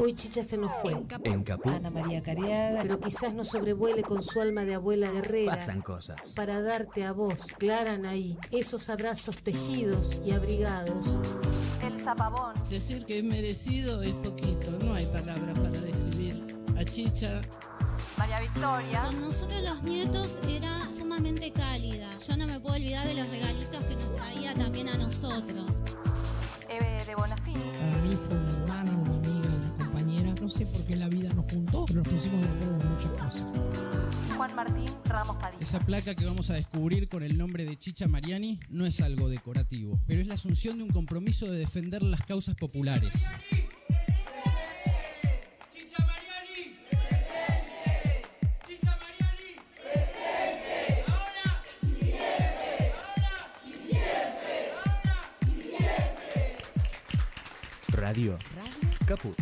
Hoy Chicha se nos fue. En Caput Ana María Cariaga, pero quizás nos sobrevuele con su alma de abuela guerrera. pasan cosas. Para darte a vos, Clara Anaí, esos abrazos tejidos y abrigados. El Zapabón. Decir que es merecido es poquito, no hay palabras para describir a Chicha. María Victoria. Con nosotros los nietos era sumamente cálida. Yo no me puedo olvidar de los regalitos que nos traía también a nosotros. Eve de Bonafini. Para mí fue una hermana, una amiga, una compañera. No sé por qué la vida nos juntó, pero nos pusimos de acuerdo en muchas cosas. Juan Martín Ramos Padilla. Esa placa que vamos a descubrir con el nombre de Chicha Mariani no es algo decorativo, pero es la asunción de un compromiso de defender las causas populares. Radio Caput.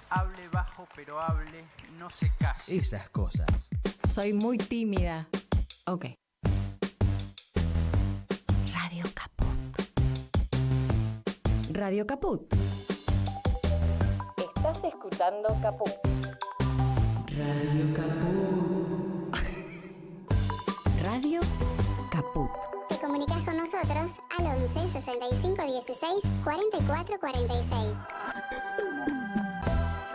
Hable bajo, pero hable, no se case. Esas cosas. Soy muy tímida. Ok. Radio Caput. Radio Caput. Estás escuchando Caput. Radio Caput. Radio Caput. Te comunicas con nosotros al 11 65 16 44 46.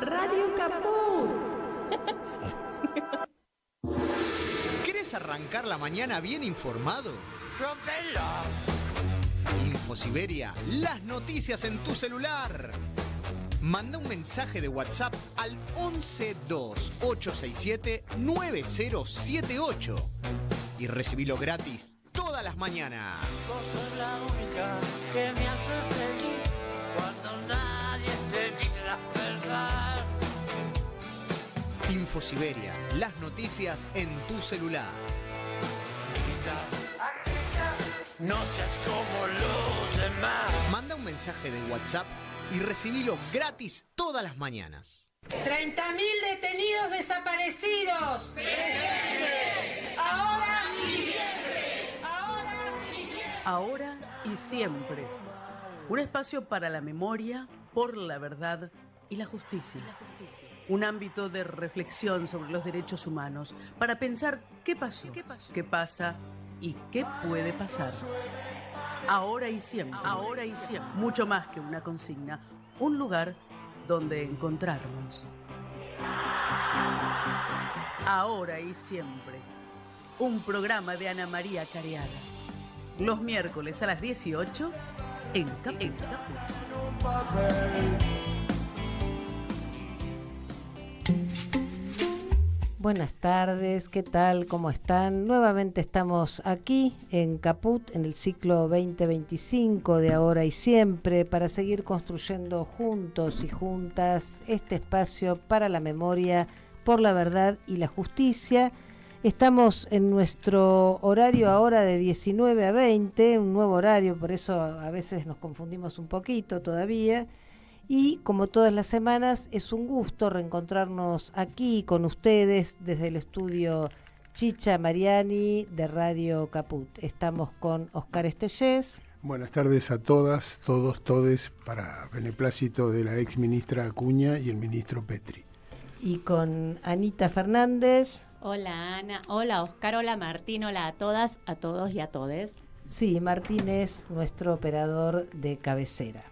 Radio Caput. ¿Querés arrancar la mañana bien informado? Infosiberia, las noticias en tu celular. Manda un mensaje de WhatsApp al 1128679078 y recibilo gratis todas las mañanas. Vos sos la única que me hace feliz cuando nadie te dice la verdad. Infosiberia, las noticias en tu celular. No seas como los demás. Manda un mensaje de WhatsApp y recibilo gratis todas las mañanas. 30.000 detenidos desaparecidos. ¡Presentes! Ahora y siempre. Ahora y siempre. Ahora y siempre. Un espacio para la memoria, por la verdad y la justicia. Un ámbito de reflexión sobre los derechos humanos para pensar qué pasó, qué pasa y qué puede pasar. Ahora y siempre. Ahora y siempre. Mucho más que una consigna. Un lugar donde encontrarnos. Ahora y siempre. Un programa de Ana María Cariaga. Los miércoles a las 18 en Caput. Buenas tardes, ¿qué tal? ¿Cómo están? Nuevamente estamos aquí en Caput en el ciclo 2025 de Ahora y Siempre para seguir construyendo juntos y juntas este espacio para la memoria, por la verdad y la justicia. Estamos en nuestro horario ahora de 19 a 20, un nuevo horario, por eso a veces nos confundimos un poquito todavía. Y como todas las semanas, es un gusto reencontrarnos aquí con ustedes desde el estudio Chicha Mariani de Radio Caput. Estamos con Oscar Estellés. Buenas tardes a todas, todos, todes, para beneplácito de la ex ministra Acuña y el ministro Petri. Y con Anita Fernández. Hola Ana, hola Oscar, hola Martín, hola a todas, a todos y a todes. Sí, Martín es nuestro operador de cabecera.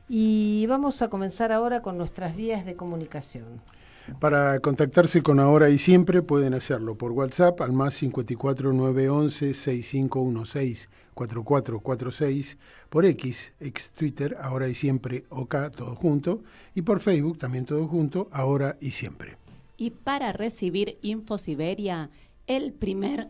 Y vamos a comenzar ahora con nuestras vías de comunicación. Para contactarse con Ahora y Siempre pueden hacerlo por WhatsApp al más 54 911 6516 4446, por ex Twitter, Ahora y Siempre OK, todo junto, y por Facebook también todo junto, Ahora y Siempre. Y para recibir Infosiberia, el primer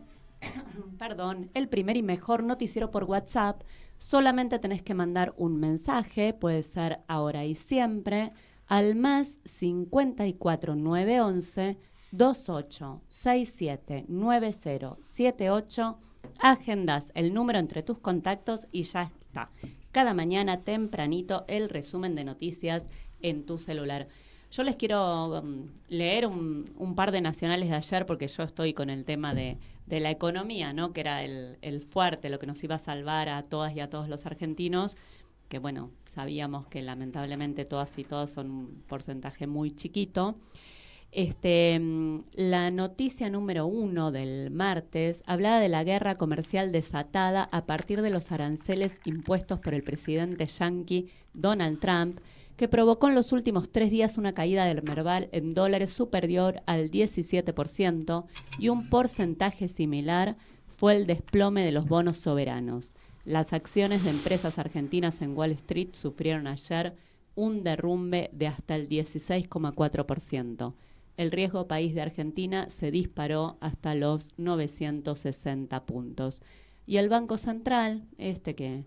y mejor noticiero por WhatsApp, solamente tenés que mandar un mensaje, puede ser Ahora y Siempre, al más 54 911 28 67 9078. Agendas el número entre tus contactos y ya está. Cada mañana tempranito el resumen de noticias en tu celular. Yo les quiero leer un par de nacionales de ayer porque yo estoy con el tema de la economía, ¿no? Que era el fuerte, lo que nos iba a salvar a todas y a todos los argentinos, que bueno, sabíamos que lamentablemente todas y todos son un porcentaje muy chiquito. La noticia número 1 del martes hablaba de la guerra comercial desatada a partir de los aranceles impuestos por el presidente yanqui Donald Trump, que provocó en los últimos 3 días una caída del Merval en dólares superior al 17%, y un porcentaje similar fue el desplome de los bonos soberanos. Las acciones de empresas argentinas en Wall Street sufrieron ayer un derrumbe de hasta el 16,4%. El riesgo país de Argentina se disparó hasta los 960 puntos. Y el Banco Central, que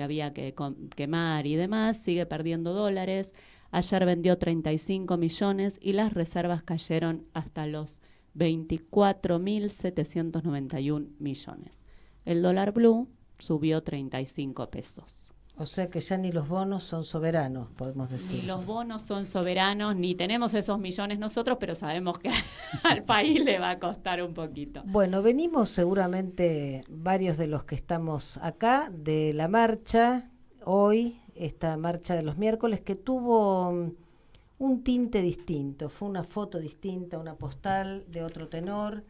había que quemar y demás, sigue perdiendo dólares. Ayer vendió 35 millones y las reservas cayeron hasta los 24.791 millones. El dólar blue subió 35 pesos. O sea que ya ni los bonos son soberanos, podemos decir. Ni los bonos son soberanos, ni tenemos esos millones nosotros, pero sabemos que al país le va a costar un poquito. Bueno, venimos seguramente varios de los que estamos acá de la marcha, hoy, esta marcha de los miércoles, que tuvo un tinte distinto, fue una foto distinta, una postal de otro tenor,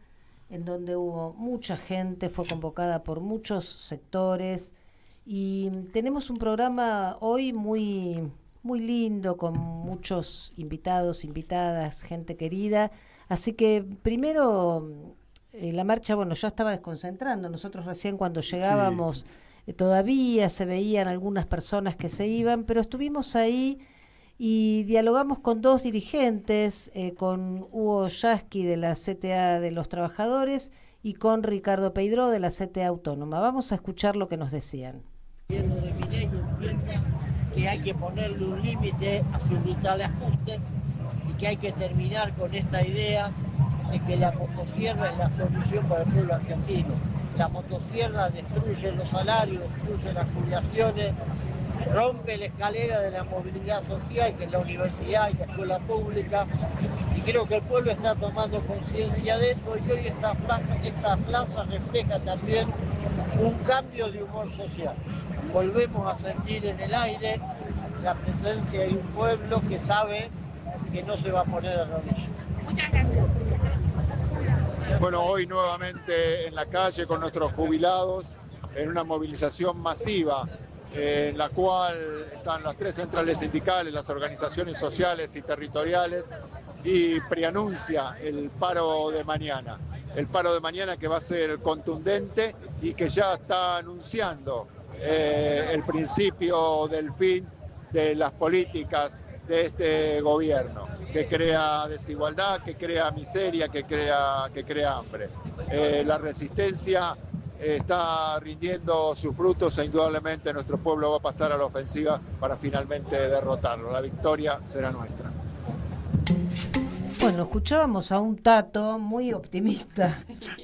en donde hubo mucha gente, fue convocada por muchos sectores. Y tenemos un programa hoy muy, muy lindo, con muchos invitados, invitadas, gente querida. Así que primero, la marcha, bueno, ya estaba desconcentrando. Nosotros recién cuando llegábamos, todavía se veían algunas personas que se iban, pero estuvimos ahí y dialogamos con 2 dirigentes, con Hugo Yasky de la CTA de los Trabajadores y con Ricardo Peidró de la CTA Autónoma. Vamos a escuchar lo que nos decían. De Milei implica que hay que ponerle un límite a su brutal ajuste y que hay que terminar con esta idea de que la motosierra es la solución para el pueblo argentino. La motosierra destruye los salarios, destruye las jubilaciones, rompe la escalera de la movilidad social, que es la universidad y la escuela pública, y creo que el pueblo está tomando conciencia de eso, y hoy esta plaza refleja también un cambio de humor social. Volvemos a sentir en el aire la presencia de un pueblo que sabe que no se va a poner de rodillas. Muchas gracias. Bueno, hoy nuevamente en la calle con nuestros jubilados, en una movilización masiva, en la cual están las 3 centrales sindicales, las organizaciones sociales y territoriales, y preanuncia el paro de mañana. El paro de mañana que va a ser contundente y que ya está anunciando el principio del fin de las políticas de este gobierno, que crea desigualdad, que crea miseria, que crea hambre. La resistencia está rindiendo sus frutos e indudablemente nuestro pueblo va a pasar a la ofensiva para finalmente derrotarlo. La victoria será nuestra. Bueno, escuchábamos a un Tato muy optimista.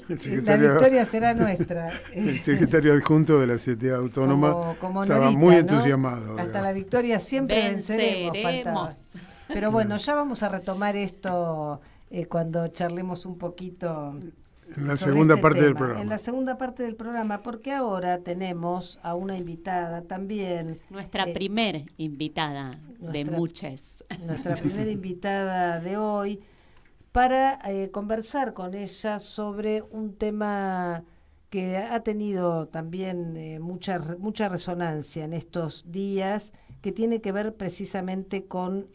La victoria será nuestra. El secretario adjunto de la CTA Autónoma como estaba Norita, muy ¿no? entusiasmado. Hasta la victoria siempre venceremos. Pero bueno, ya vamos a retomar esto cuando charlemos un poquito en la sobre segunda este parte del tema. programa. En la segunda parte del programa, porque ahora tenemos a una invitada también. Nuestra primer invitada de muchas. Nuestra primera invitada de hoy, para conversar con ella sobre un tema que ha tenido también mucha resonancia en estos días, que tiene que ver precisamente con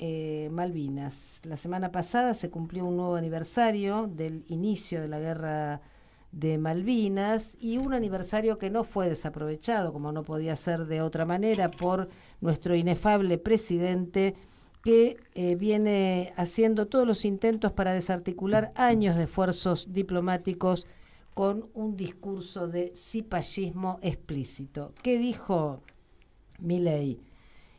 Malvinas. La semana pasada se cumplió un nuevo aniversario del inicio de la guerra de Malvinas, y un aniversario que no fue desaprovechado, como no podía ser de otra manera, por nuestro inefable presidente, que viene haciendo todos los intentos para desarticular años de esfuerzos diplomáticos con un discurso de cipallismo explícito. ¿Qué dijo Milei?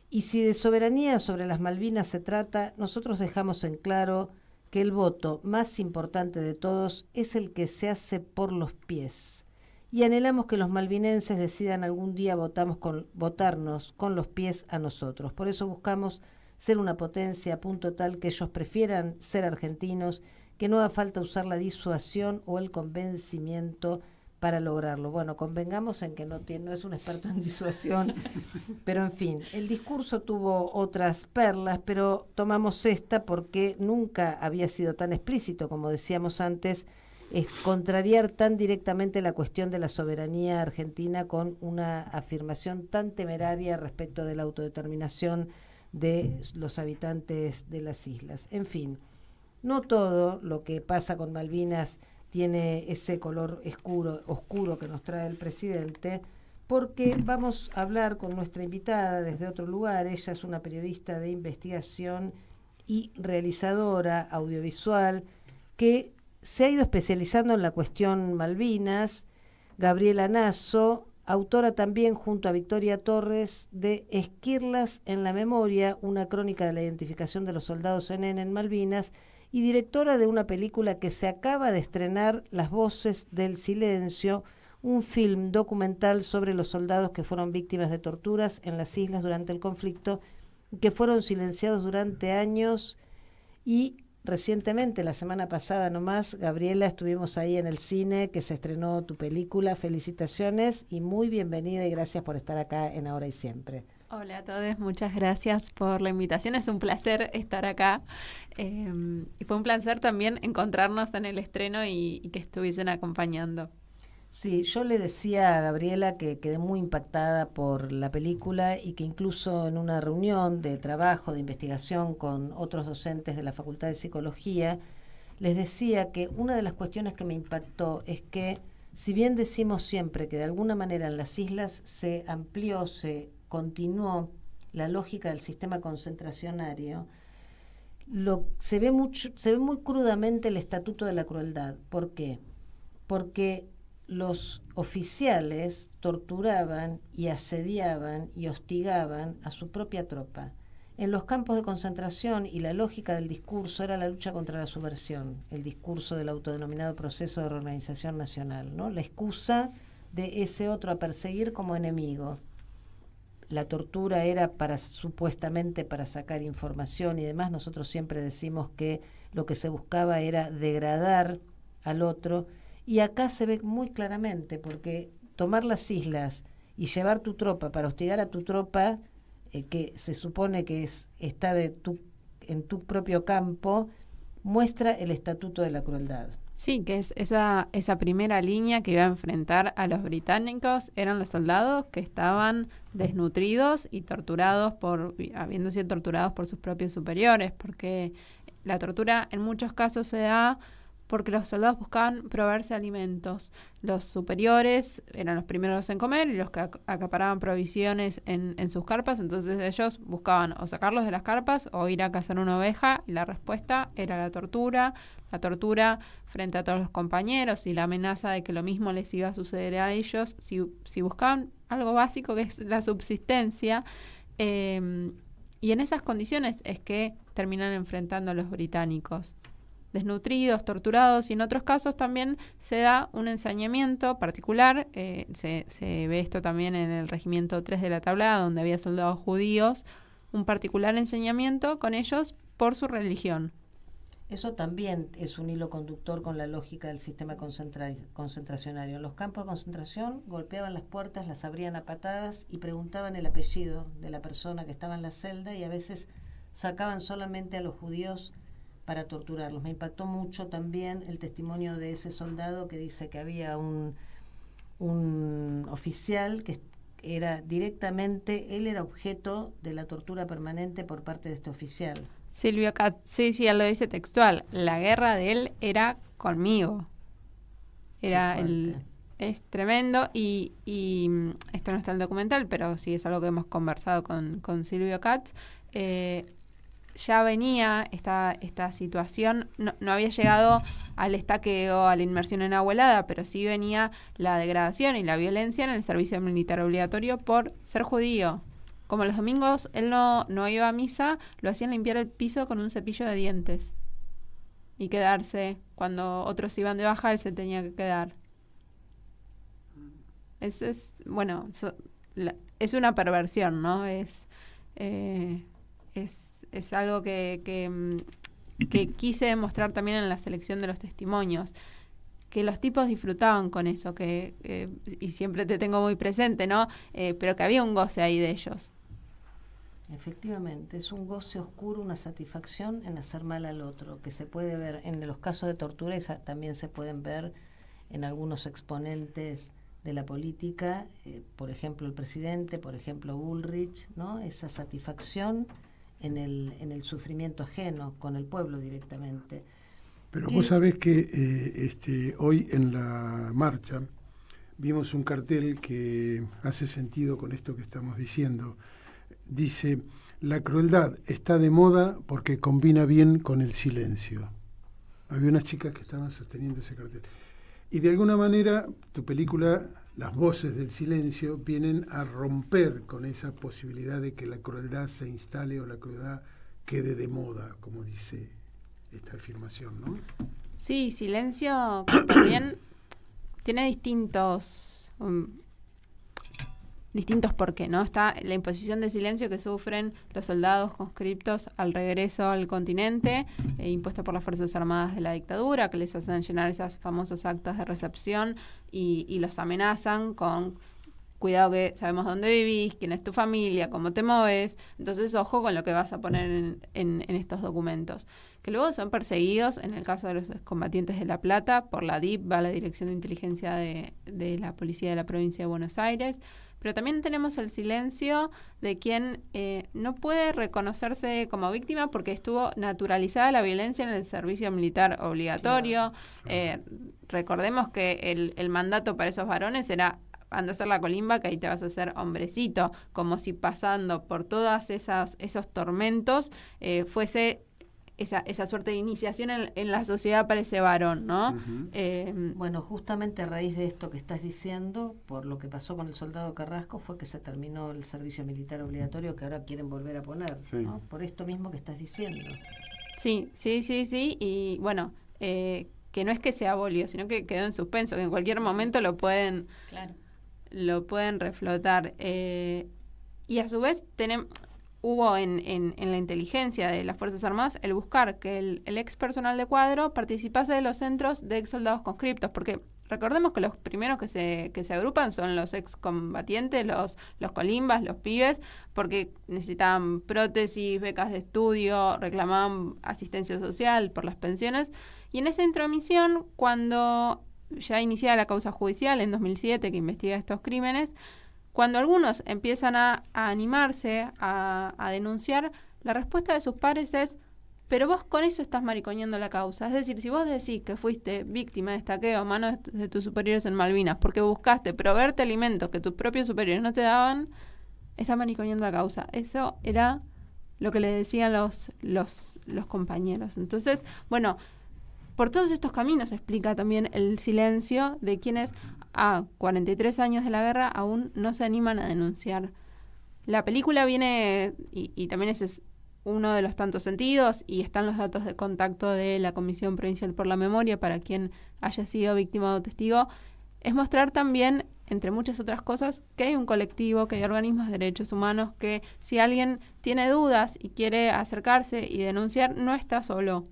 Y si de soberanía sobre las Malvinas se trata, nosotros dejamos en claro que el voto más importante de todos es el que se hace por los pies. Y anhelamos que los malvinenses decidan algún día votarnos con los pies a nosotros. Por eso buscamos ser una potencia a punto tal que ellos prefieran ser argentinos, que no haga falta usar la disuasión o el convencimiento para lograrlo. Bueno, convengamos en que no es un experto en disuasión, pero en fin, el discurso tuvo otras perlas, pero tomamos esta porque nunca había sido tan explícito, como decíamos antes, contrariar tan directamente la cuestión de la soberanía argentina con una afirmación tan temeraria respecto de la autodeterminación de los habitantes de las islas. En fin, no todo lo que pasa con Malvinas tiene ese color oscuro que nos trae el presidente, porque vamos a hablar con nuestra invitada desde otro lugar. Ella es una periodista de investigación y realizadora audiovisual que se ha ido especializando en la cuestión Malvinas, Gabriela Nasso, autora también junto a Victoria Torres de Esquirlas en la Memoria, una crónica de la identificación de los soldados en Malvinas, y directora de una película que se acaba de estrenar, Las Voces del Silencio, un film documental sobre los soldados que fueron víctimas de torturas en las islas durante el conflicto, que fueron silenciados durante años. Y recientemente, la semana pasada nomás, Gabriela, estuvimos ahí en el cine que se estrenó tu película. Felicitaciones y muy bienvenida y gracias por estar acá en Ahora y Siempre. Hola a todos, muchas gracias por la invitación, es un placer estar acá y fue un placer también encontrarnos en el estreno y que estuviesen acompañando. Sí, yo le decía a Gabriela que quedé muy impactada por la película y que incluso en una reunión de trabajo, de investigación con otros docentes de la Facultad de Psicología, les decía que una de las cuestiones que me impactó es que si bien decimos siempre que de alguna manera en las islas se amplió, se continuó la lógica del sistema concentracionario, se ve muy crudamente el estatuto de la crueldad. ¿Por qué? Porque los oficiales torturaban y asediaban y hostigaban a su propia tropa. En los campos de concentración, y la lógica del discurso era la lucha contra la subversión, el discurso del autodenominado proceso de reorganización nacional, ¿no? La excusa de ese otro a perseguir como enemigo. La tortura era supuestamente para sacar información y demás. Nosotros siempre decimos que lo que se buscaba era degradar al otro, y acá se ve muy claramente, porque tomar las islas y llevar tu tropa para hostigar a tu tropa, que se supone que está en tu propio campo, muestra el estatuto de la crueldad. Sí, que es esa primera línea que iba a enfrentar a los británicos, eran los soldados que estaban desnutridos y habiendo sido torturados por sus propios superiores, porque la tortura en muchos casos se da porque los soldados buscaban proveerse alimentos. Los superiores eran los primeros en comer y los que acaparaban provisiones en sus carpas, entonces ellos buscaban o sacarlos de las carpas o ir a cazar una oveja, y la respuesta era la tortura frente a todos los compañeros y la amenaza de que lo mismo les iba a suceder a ellos si buscaban algo básico que es la subsistencia. Y en esas condiciones es que terminan enfrentando a los británicos. Desnutridos, torturados, y en otros casos también se da un ensañamiento particular, se ve esto también en el Regimiento 3 de la Tablada, donde había soldados judíos, un particular ensañamiento con ellos por su religión. Eso también es un hilo conductor con la lógica del sistema concentracionario. En los campos de concentración golpeaban las puertas, las abrían a patadas y preguntaban el apellido de la persona que estaba en la celda, y a veces sacaban solamente a los judíos para torturarlos. Me impactó mucho también el testimonio de ese soldado que dice que había un oficial que era directamente, él era objeto de la tortura permanente por parte de este oficial. Silvio Katz, sí, él lo dice textual, la guerra de él era conmigo. Es tremendo, y esto no está en el documental, pero sí es algo que hemos conversado con Silvio Katz. Ya venía esta situación, no había llegado al estaqueo, a la inmersión en agua helada, pero sí venía la degradación y la violencia en el servicio militar obligatorio por ser judío. Como los domingos él no iba a misa, lo hacían limpiar el piso con un cepillo de dientes y quedarse. Cuando otros iban de baja, él se tenía que quedar. Es una perversión, ¿no? Es algo que quise demostrar también en la selección de los testimonios. que los tipos disfrutaban con eso, y siempre te tengo muy presente, ¿no? Pero que había un goce ahí de ellos. Efectivamente, es un goce oscuro, una satisfacción en hacer mal al otro, que se puede ver en los casos de tortura y también se pueden ver en algunos exponentes de la política, por ejemplo el presidente, por ejemplo Bullrich, ¿no? Esa satisfacción en el sufrimiento ajeno, con el pueblo directamente. Pero vos sabés que hoy en la marcha vimos un cartel que hace sentido con esto que estamos diciendo. Dice, la crueldad está de moda porque combina bien con el silencio. Había unas chicas que estaban sosteniendo ese cartel. Y de alguna manera, tu película, las voces del silencio, vienen a romper con esa posibilidad de que la crueldad se instale o la crueldad quede de moda, como dice esta afirmación, ¿no? Sí, silencio que también tiene distintos por qué, ¿no? Está la imposición de silencio que sufren los soldados conscriptos al regreso al continente, impuesto por las Fuerzas Armadas de la dictadura, que les hacen llenar esas famosas actas de recepción y los amenazan con cuidado que sabemos dónde vivís, quién es tu familia, cómo te moves, entonces ojo con lo que vas a poner en estos documentos. Que luego son perseguidos, en el caso de los excombatientes de La Plata, por la DIP, la Dirección de Inteligencia de la Policía de la Provincia de Buenos Aires, pero también tenemos el silencio de quien no puede reconocerse como víctima porque estuvo naturalizada la violencia en el servicio militar obligatorio. Claro. Recordemos que el mandato para esos varones era anda a hacer la colimba, que ahí te vas a hacer hombrecito, como si pasando por todas esos tormentos fuese esa suerte de iniciación en la sociedad para ese varón, ¿no? Uh-huh. Bueno, justamente a raíz de esto que estás diciendo, por lo que pasó con el soldado Carrasco, fue que se terminó el servicio militar obligatorio que ahora quieren volver a poner, sí. ¿No? Por esto mismo que estás diciendo. Sí, y bueno, que no es que se abolió, sino que quedó en suspenso, que en cualquier momento lo pueden reflotar. Y a su vez hubo en la inteligencia de las Fuerzas Armadas el buscar que el ex personal de cuadro participase de los centros de ex soldados conscriptos, porque recordemos que los primeros que se agrupan son los ex combatientes, los colimbas, los pibes, porque necesitaban prótesis, becas de estudio, reclamaban asistencia social por las pensiones, y en esa intromisión, cuando ya iniciada la causa judicial en 2007 que investiga estos crímenes, cuando algunos empiezan a animarse a denunciar, la respuesta de sus pares es: pero vos con eso estás mariconeando la causa. Es decir, si vos decís que fuiste víctima de estaqueo a manos de tus superiores en Malvinas porque buscaste proveerte alimentos que tus propios superiores no te daban, estás mariconeando la causa. Eso era lo que le decían los compañeros. Entonces, bueno, por todos estos caminos explica también el silencio de quienes a 43 años de la guerra aún no se animan a denunciar. La película viene, y también ese es uno de los tantos sentidos, y están los datos de contacto de la Comisión Provincial por la Memoria para quien haya sido víctima o testigo, es mostrar también, entre muchas otras cosas, que hay un colectivo, que hay organismos de derechos humanos, que si alguien tiene dudas y quiere acercarse y denunciar, no está solo.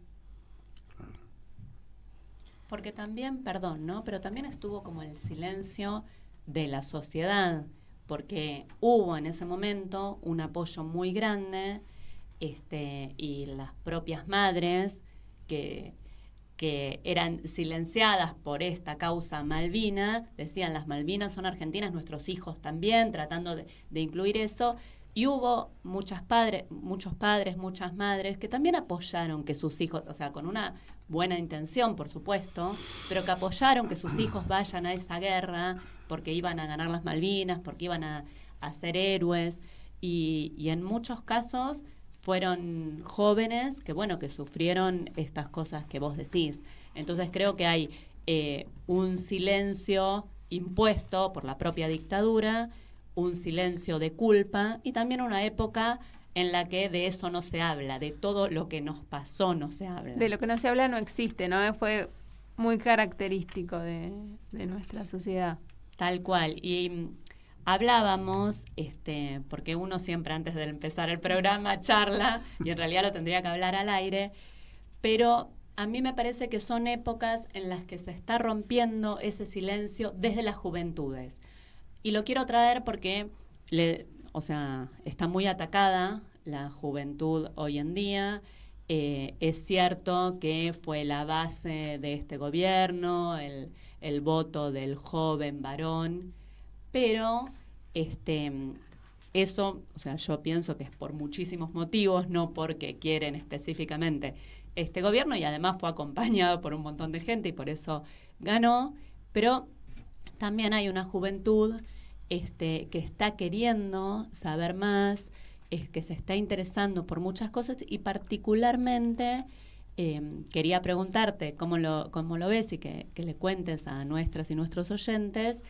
Porque también, perdón, ¿no? Pero también estuvo como el silencio de la sociedad, porque hubo en ese momento un apoyo muy grande, y las propias madres que eran silenciadas por esta causa Malvina, decían las Malvinas son argentinas, nuestros hijos también, tratando de incluir eso. Y hubo muchos padres, muchas madres que también apoyaron que sus hijos, o sea, con una buena intención, por supuesto, pero que apoyaron que sus hijos vayan a esa guerra porque iban a ganar las Malvinas, porque iban a ser héroes. Y en muchos casos fueron jóvenes que, bueno, que sufrieron estas cosas que vos decís. Entonces creo que hay un silencio impuesto por la propia dictadura, un silencio de culpa y también una época en la que de eso no se habla, de todo lo que nos pasó no se habla. De lo que no se habla no existe, ¿no? Fue muy característico de nuestra sociedad. Tal cual. Y hablábamos, porque uno siempre antes de empezar el programa charla, y en realidad lo tendría que hablar al aire, pero a mí me parece que son épocas en las que se está rompiendo ese silencio desde las juventudes. Y lo quiero traer porque está muy atacada la juventud hoy en día. Es cierto que fue la base de este gobierno, el voto del joven varón, pero eso, yo pienso que es por muchísimos motivos, no porque quieren específicamente este gobierno, y además fue acompañado por un montón de gente y por eso ganó, pero también hay una juventud que está queriendo saber más, que se está interesando por muchas cosas, y particularmente quería preguntarte cómo lo ves y que le cuentes a nuestras y nuestros oyentes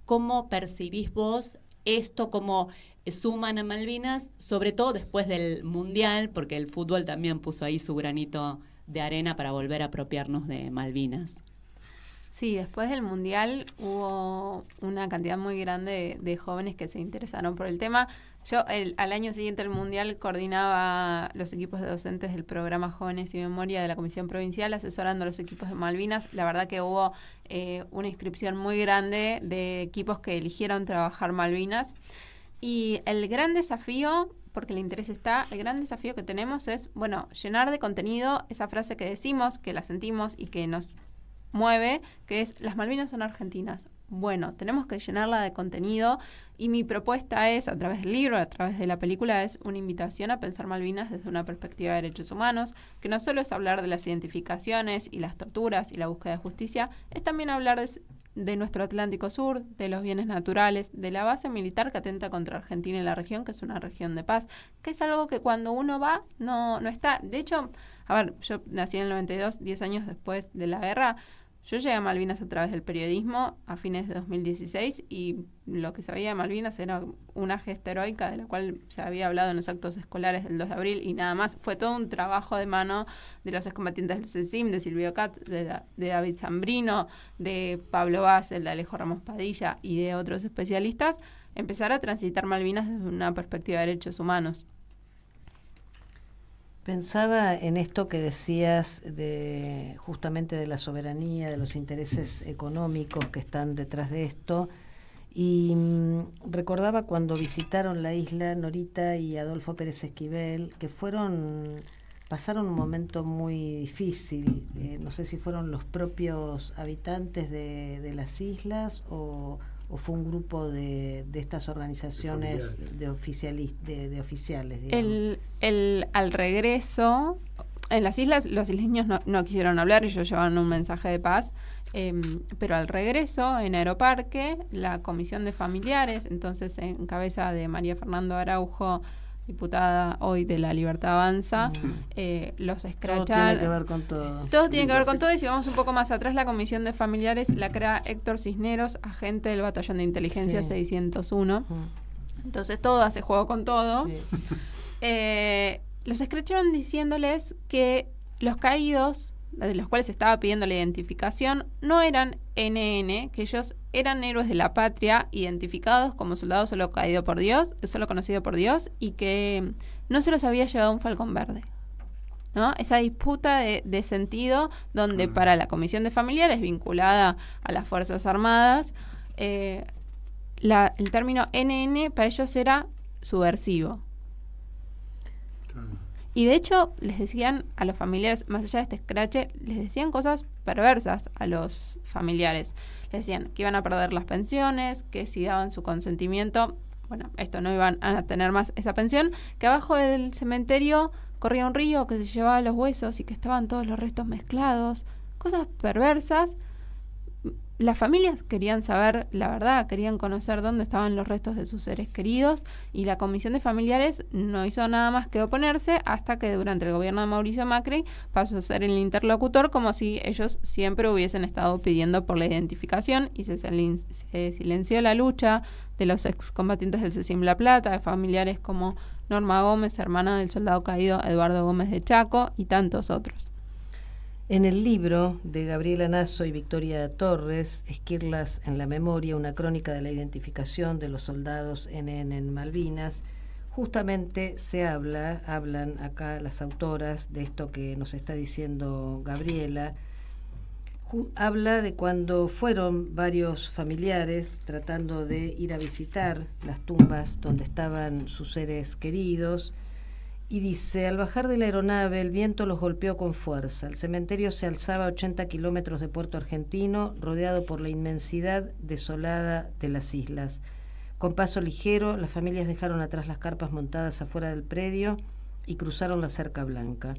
cómo percibís vos esto, cómo suman a Malvinas, sobre todo después del Mundial, porque el fútbol también puso ahí su granito de arena para volver a apropiarnos de Malvinas. Sí, después del Mundial hubo una cantidad muy grande de jóvenes que se interesaron por el tema. Yo al año siguiente del Mundial coordinaba los equipos de docentes del programa Jóvenes y Memoria de la Comisión Provincial, asesorando a los equipos de Malvinas. La verdad que hubo una inscripción muy grande de equipos que eligieron trabajar Malvinas. Y el gran desafío, porque el interés está, el gran desafío que tenemos es, llenar de contenido esa frase que decimos, que la sentimos y que nos mueve, que es: las Malvinas son argentinas. Bueno, tenemos que llenarla de contenido, y mi propuesta es, a través del libro, a través de la película, es una invitación a pensar Malvinas desde una perspectiva de derechos humanos, que no solo es hablar de las identificaciones y las torturas y la búsqueda de justicia, es también hablar de nuestro Atlántico Sur, de los bienes naturales, de la base militar que atenta contra Argentina y la región, que es una región de paz, que es algo que cuando uno va no está. De hecho, yo nací en el 92, 10 años después de la guerra. Yo llegué a Malvinas a través del periodismo a fines de 2016, y lo que sabía de Malvinas era una gesta heroica de la cual se había hablado en los actos escolares del 2 de abril y nada más. Fue todo un trabajo de mano de los excombatientes del CECIM, de Silvio Katz, de David Zambrino, de Pablo Basel, de Alejo Ramos Padilla y de otros especialistas, empezar a transitar Malvinas desde una perspectiva de derechos humanos. Pensaba en esto que decías justamente de la soberanía, de los intereses económicos que están detrás de esto, y recordaba cuando visitaron la isla Norita y Adolfo Pérez Esquivel, que pasaron un momento muy difícil. No sé si fueron los propios habitantes de las islas o fue un grupo de estas organizaciones de oficiales, digamos. Al regreso, en las islas los isleños no quisieron hablar, ellos llevaban un mensaje de paz, pero al regreso, en Aeroparque, la comisión de familiares, entonces en cabeza de María Fernando Araujo, diputada hoy de La Libertad Avanza, los escracharon. Todo tiene que ver con todo. Todo tiene que ver con todo, y si vamos un poco más atrás, la comisión de familiares la crea Héctor Cisneros, agente del batallón de inteligencia 601. Entonces todo hace juego con todo. Sí. Los escracharon diciéndoles que los caídos, de los cuales se estaba pidiendo la identificación, no eran NN, que ellos eran héroes de la patria, identificados como soldados solo conocido por Dios, y que no se los había llevado un falcón verde, ¿no? Esa disputa de sentido, donde para la comisión de familiares vinculada a las Fuerzas Armadas, el término NN para ellos era subversivo. Y de hecho les decían a los familiares, más allá de este escrache, les decían cosas perversas a los familiares. Les decían que iban a perder las pensiones, que si daban su consentimiento, no iban a tener más esa pensión, que abajo del cementerio corría un río que se llevaba los huesos y que estaban todos los restos mezclados. Cosas perversas. Las familias querían saber la verdad, querían conocer dónde estaban los restos de sus seres queridos, y la comisión de familiares no hizo nada más que oponerse, hasta que durante el gobierno de Mauricio Macri pasó a ser el interlocutor, como si ellos siempre hubiesen estado pidiendo por la identificación, y se silenció la lucha de los excombatientes del CECIM La Plata, de familiares como Norma Gómez, hermana del soldado caído Eduardo Gómez de Chaco, y tantos otros. En el libro de Gabriela Nasso y Victoria Torres, Esquirlas en la memoria, una crónica de la identificación de los soldados NN en Malvinas, justamente hablan acá las autoras de esto que nos está diciendo Gabriela. Habla de cuando fueron varios familiares tratando de ir a visitar las tumbas donde estaban sus seres queridos, y dice: al bajar de la aeronave el viento los golpeó con fuerza. El cementerio se alzaba a 80 kilómetros de Puerto Argentino, rodeado por la inmensidad desolada de las islas. Con paso ligero, las familias dejaron atrás las carpas montadas afuera del predio y cruzaron la cerca blanca.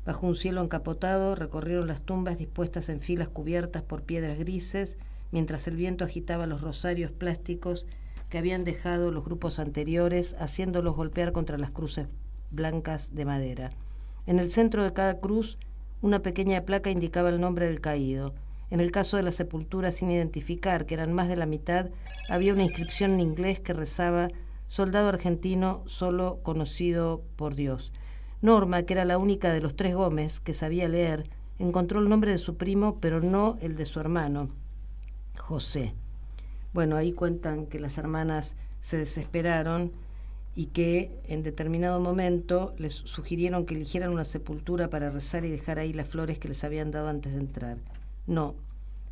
Bajo un cielo encapotado, recorrieron las tumbas dispuestas en filas cubiertas por piedras grises, mientras el viento agitaba los rosarios plásticos que habían dejado los grupos anteriores, haciéndolos golpear contra las cruces blancas de madera. En el centro de cada cruz, una pequeña placa indicaba el nombre del caído. En el caso de las sepulturas sin identificar, que eran más de la mitad, había una inscripción en inglés que rezaba: soldado argentino solo conocido por Dios. Norma, que era la única de los 3 Gómez que sabía leer, encontró el nombre de su primo, pero no el de su hermano, José. Bueno, ahí cuentan que las hermanas se desesperaron y que en determinado momento les sugirieron que eligieran una sepultura para rezar y dejar ahí las flores que les habían dado antes de entrar. No,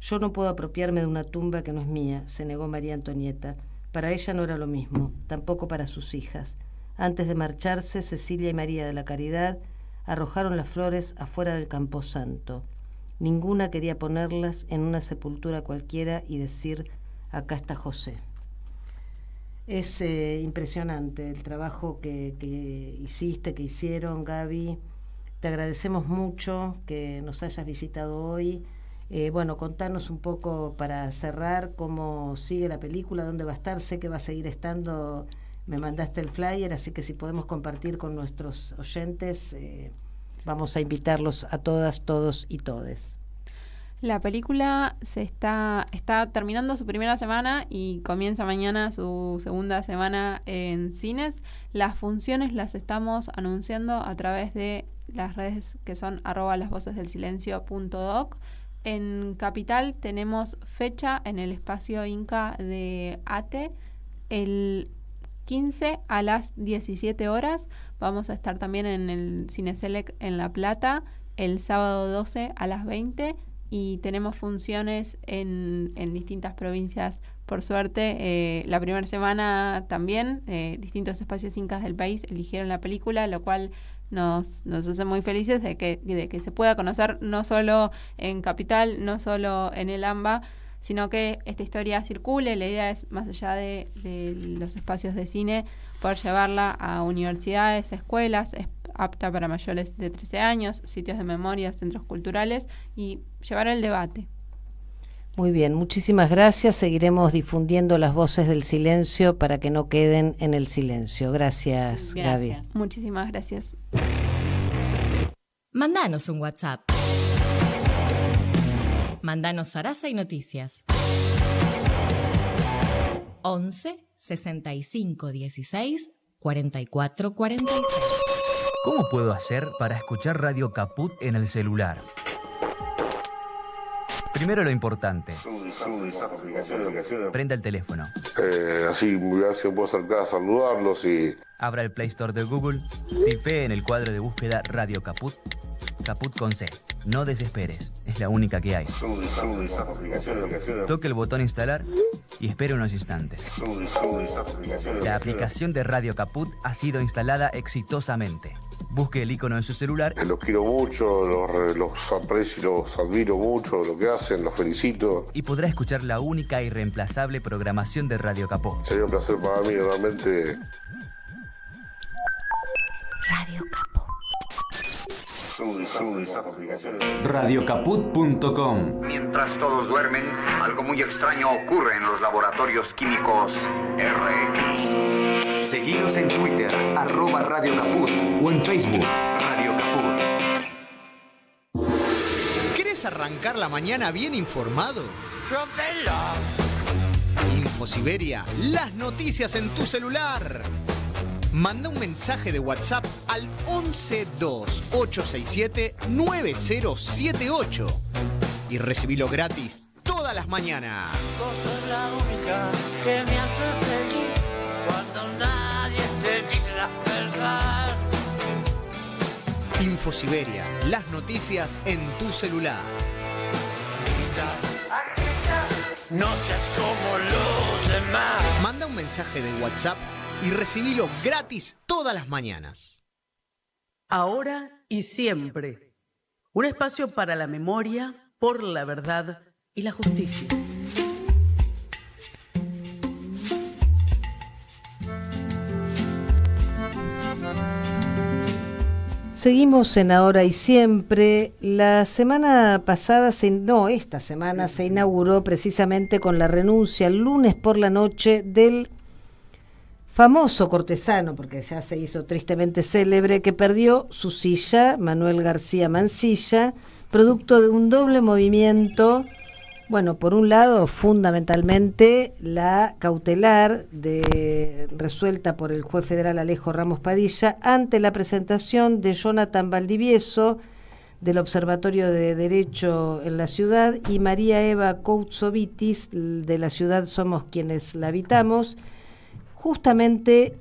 yo no puedo apropiarme de una tumba que no es mía, se negó María Antonieta. Para ella no era lo mismo, tampoco para sus hijas. Antes de marcharse, Cecilia y María de la Caridad arrojaron las flores afuera del camposanto. Ninguna quería ponerlas en una sepultura cualquiera y decir: acá está José. Es impresionante el trabajo que hiciste, que hicieron, Gaby. Te agradecemos mucho que nos hayas visitado hoy. Bueno, contanos un poco para cerrar cómo sigue la película, dónde va a estar. Sé que va a seguir estando. Me mandaste el flyer, así que si podemos compartir con nuestros oyentes, vamos a invitarlos a todas, todos y todes. La película está terminando su primera semana y comienza mañana su segunda semana en cines. Las funciones las estamos anunciando a través de las redes que son @lasvocesdelsilencio.doc. En Capital tenemos fecha en el espacio Inca de ATE el 15 a las 17 horas. Vamos a estar también en el Cineselec en La Plata el sábado 12 a las 20 y tenemos funciones en distintas provincias. Por suerte, la primera semana también distintos espacios incas del país eligieron la película, lo cual nos hace muy felices de que se pueda conocer no solo en Capital, no solo en el AMBA, sino que esta historia circule. La idea es, más allá de los espacios de cine, poder llevarla a universidades, escuelas. Es apta para mayores de 13 años, sitios de memoria, centros culturales, y llevar el debate. Muy bien, muchísimas gracias. Seguiremos difundiendo las voces del silencio para que no queden en el silencio. Gracias, Gaby. Muchísimas gracias. Mándanos un WhatsApp. Mándanos zaraza y noticias. 11 65 16 44 46. ¿Cómo puedo hacer para escuchar Radio Caput en el celular? Primero lo importante. Prenda el teléfono. Así puedo acercar a saludarlos y... Abra el Play Store de Google, tipee en el cuadro de búsqueda Radio Caput, Caput con C. No desesperes, es la única que hay. Toque el botón instalar y espere unos instantes. La aplicación de Radio Caput ha sido instalada exitosamente. Busque el icono de su celular. Los quiero mucho, los aprecio, los admiro mucho, lo que hacen, los felicito. Y podrá escuchar la única e irreemplazable programación de Radio Caput. Sería un placer para mí, realmente. Radio Caput. Radiocaput.com. Mientras todos duermen, algo muy extraño ocurre en los laboratorios químicos RX. Seguinos en Twitter, @Radio Caput, o en Facebook, Radio Caput. ¿Querés arrancar la mañana bien informado? ¡Rómpela! Infosiberia, las noticias en tu celular. Manda un mensaje de WhatsApp al 1128679078 y recibilo gratis todas las mañanas. Vos sos la única que me haces feliz cuando nadie te dice la InfoSiberia, las noticias en tu celular. No seas como los demás. Manda un mensaje de WhatsApp y recibilo gratis todas las mañanas. Ahora y siempre. Un espacio para la memoria, por la verdad y la justicia. Seguimos en Ahora y Siempre. La semana pasada, esta semana se inauguró precisamente con la renuncia el lunes por la noche del famoso cortesano, porque ya se hizo tristemente célebre, que perdió su silla, Manuel García Mansilla, producto de un doble movimiento. Bueno, por un lado, fundamentalmente, la cautelar resuelta por el juez federal Alejo Ramos Padilla ante la presentación de Jonathan Valdivieso del Observatorio de Derecho en la ciudad y María Eva Koutsovitis de la ciudad Somos Quienes la Habitamos, justamente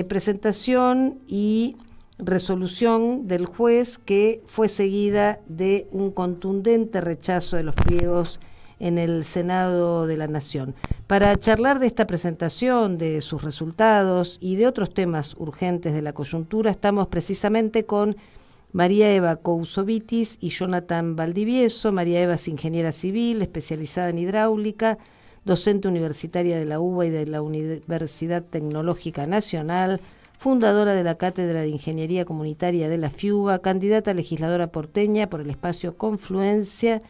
presentación y resolución del juez que fue seguida de un contundente rechazo de los pliegos en el Senado de la Nación. Para charlar de esta presentación, de sus resultados y de otros temas urgentes de la coyuntura, estamos precisamente con María Eva Koutsovitis y Jonathan Valdivieso. María Eva es ingeniera civil, especializada en hidráulica, docente universitaria de la UBA y de la Universidad Tecnológica Nacional, fundadora de la Cátedra de Ingeniería Comunitaria de la FIUBA, candidata a legisladora porteña por el espacio Confluencia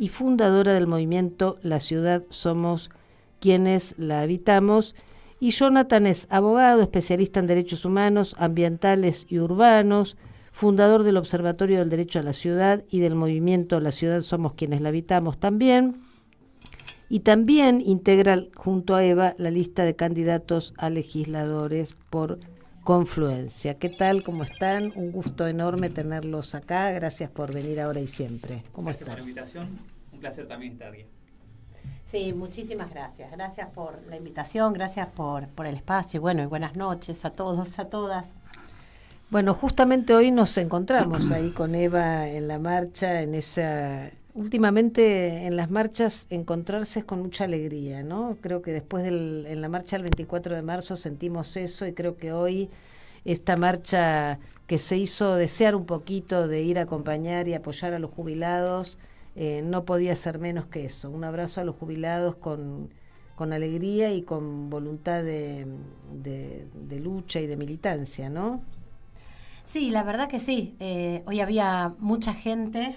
y fundadora del movimiento La Ciudad Somos Quienes la Habitamos. Y Jonathan es abogado, especialista en derechos humanos, ambientales y urbanos, fundador del Observatorio del Derecho a la Ciudad y del movimiento La Ciudad Somos Quienes la Habitamos también. Y también integra junto a Eva la lista de candidatos a legisladores por Confluencia. ¿Qué tal? ¿Cómo están? Un gusto enorme tenerlos acá. Gracias por venir Ahora y Siempre. ¿Cómo están? Gracias por la invitación. Un placer también estar aquí. Sí, muchísimas gracias. Gracias por la invitación, gracias por el espacio. Bueno, y buenas noches a todos, a todas. Bueno, justamente hoy nos encontramos ahí con Eva en la marcha, últimamente en las marchas encontrarse es con mucha alegría, ¿no? Creo que después en la marcha del 24 de marzo sentimos eso y creo que hoy esta marcha que se hizo desear un poquito de ir a acompañar y apoyar a los jubilados, no podía ser menos que eso. Un abrazo a los jubilados con alegría y con voluntad de lucha y de militancia, ¿no? Sí, la verdad que sí. Hoy había mucha gente.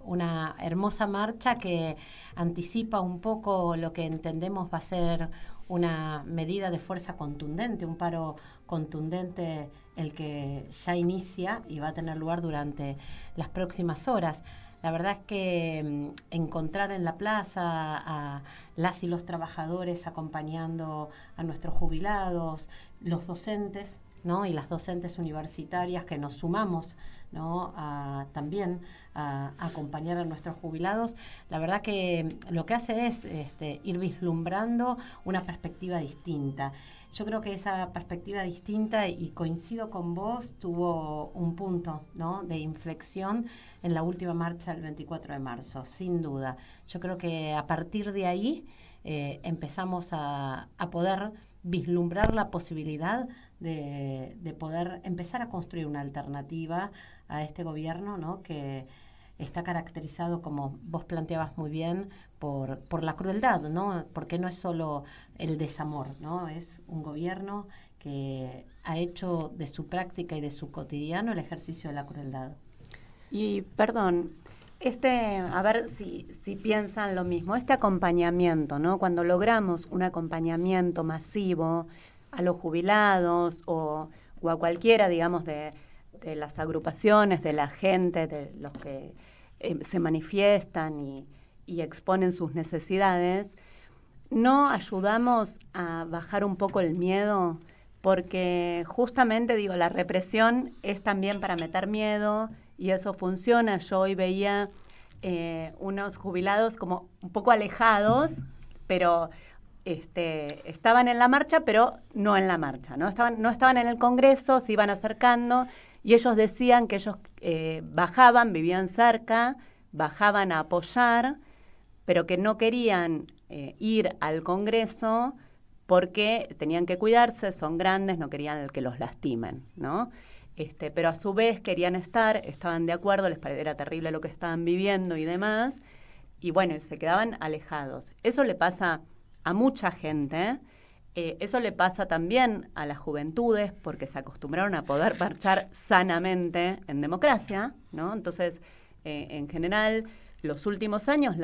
Una hermosa marcha que anticipa un poco lo que entendemos va a ser una medida de fuerza contundente, un paro contundente el que ya inicia y va a tener lugar durante las próximas horas. La verdad es que encontrar en la plaza a las y los trabajadores acompañando a nuestros jubilados, los docentes, ¿no? Y las docentes universitarias que nos sumamos, ¿no? También a acompañar a nuestros jubilados, la verdad que lo que hace es ir vislumbrando una perspectiva distinta. Yo creo que esa perspectiva distinta, y coincido con vos, tuvo un punto, ¿no? de inflexión en la última marcha del 24 de marzo, sin duda. Yo creo que a partir de ahí empezamos a poder vislumbrar la posibilidad de poder empezar a construir una alternativa a este gobierno, ¿no? que está caracterizado, como vos planteabas muy bien, por la crueldad, ¿no? Porque no es solo el desamor, ¿no? Es un gobierno que ha hecho de su práctica y de su cotidiano el ejercicio de la crueldad. Y perdón, a ver si piensan lo mismo, este acompañamiento, ¿no? Cuando logramos un acompañamiento masivo a los jubilados o a cualquiera, digamos, de las agrupaciones, de la gente, de los que se manifiestan y exponen sus necesidades, ¿no ayudamos a bajar un poco el miedo? Porque justamente, digo, la represión es también para meter miedo y eso funciona. Yo hoy veía unos jubilados como un poco alejados, pero estaban en la marcha, pero no en la marcha, ¿no? No estaban en el Congreso, se iban acercando Y ellos decían que ellos bajaban, vivían cerca, bajaban a apoyar, pero que no querían ir al Congreso porque tenían que cuidarse, son grandes, no querían que los lastimen, ¿no? Pero a su vez querían estaban de acuerdo, les era terrible lo que estaban viviendo y demás, y bueno, se quedaban alejados. Eso le pasa a mucha gente, eso le pasa también a las juventudes, porque se acostumbraron a poder marchar sanamente en democracia, ¿no? Entonces, en general, los últimos años